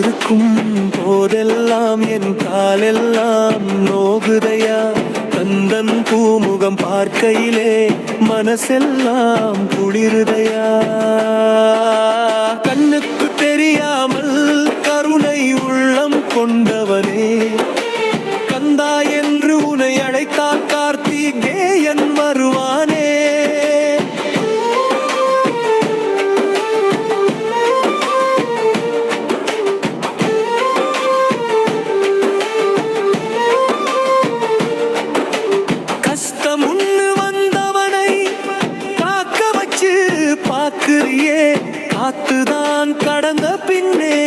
இருக்கும் போதெல்லாம் என் காலெல்லாம் நோகுதையா. கந்தன் பூமுகம் பார்க்கையிலே மனசெல்லாம் குளிருதையா. கண்ணுக்கு தெரியாமல் கருணை உள்ளம் கொண்டவனே, கந்தா என்று உன்னை அழைத்தால் கார்த்திகேயன் வருவானே. கஷ்டம் உன்னு வந்தவனை காக்க வச்சு பாக்குறியே, காத்துதான் கடந்த பின்னே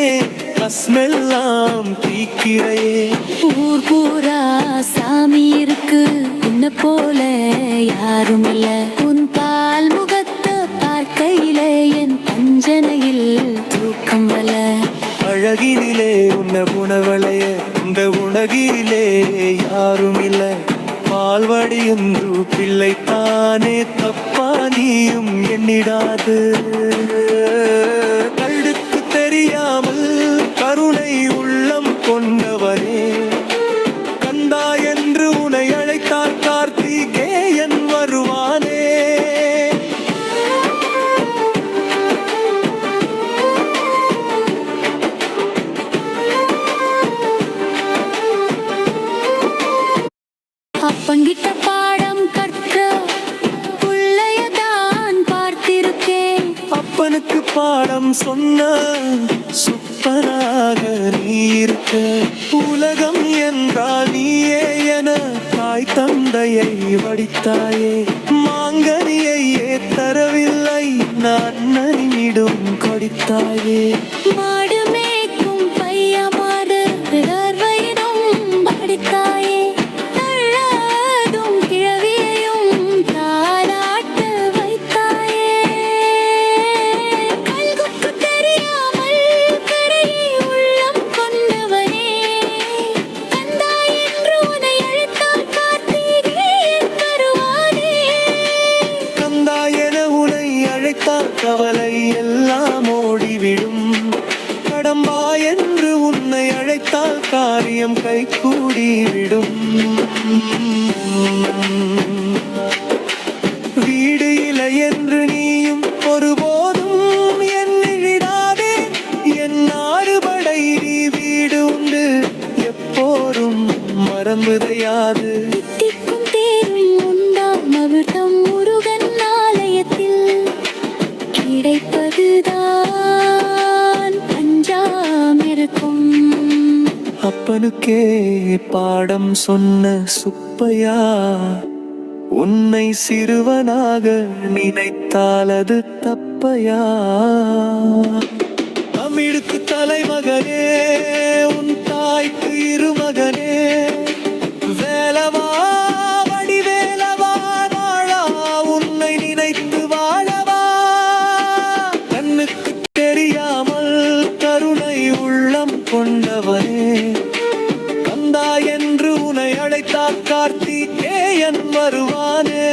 கஸ்மெல்லாம் தீக்கிறையே. ஊர் பூரா சாமி இருக்கு, உன்னை போல யாரும் இல்ல. உன் பால் முகத்தை பார்க்கையிலே என் பஞ்சனையில் தூக்கம் வல. அழகினிலே உன்ன உணவளைய இந்த உணகிலே யாரும் இல்ல. பால்வடியொன்று பிள்ளைத்தானே தப்பா நீயும் எண்ணிடாது. கழுக்கு தெரியாமல் கருணை உள்ளம் கொண்டவனே, கந்தா என்று உன்னை அழைத்தால் கார்த்திகேயன் வருவானே. அப்பங்கிட்ட பாடம் கற்ற புள்ளையதான் பார்த்திருக்கேன். அப்பனுக்கு பாடம் சொன்ன சுப்பராக நீ இருக்க. உலகம் என்றால் நீயே என தாய் தந்தையை வடித்தாயே. மாங்கனியையே தரவில்லை நான் நனிமிடும் கொடித்தாயே. மாடு மேய்க்கும் பையமாறு வயிறும் படித்தாயே. தள்ளாதும் கிழவியையும் தாலாட்ட வைத்தாயே. கல்குக்கு தெரியாமல் கரையை உள்ளம் கொண்டவனே, கந்தா என்று உன்னை அழைத்தால் கார்த்திகேயன் வருவானே. கந்தா என உன்னை அழைத்தால் கவலை எல்லாம் ஓடிவிடும். கடம்பா என்று உன்னை அழைத்தால் காரியம் கைகூடிவிடும். வீடு இல்லை என்று நீயும் ஒருபோதும் எண்ணிடாதே. என் நாடுபடை நீ வீடு உண்டு எப்போதும் மறந்துதையாது. தித்திக்கும் தேரும் உண்டாம் அமிர்தம் முருகன் ஆலயத்தில் கிடைப்பதுதான் பஞ்சாமிருக்கும். அப்பனுக்கே பாடம் சொன்ன சுப்பையா, உன்னை சிறுவனாக நினைத்தால் அது தப்பையா. தமிழுக்கு தலைமகனே, உன் தாய்க்கு இருமகனே. வேலவா வடிவேலவா வாழா உன்னை நினைத்து வாழவா. கண்ணுக்கு தெரியாமல் கருணை உள்ளம் கொண்டவனே, கந்தா என்று உன்னை அழைத்தால் கார்த்திகேயன் வருவானே.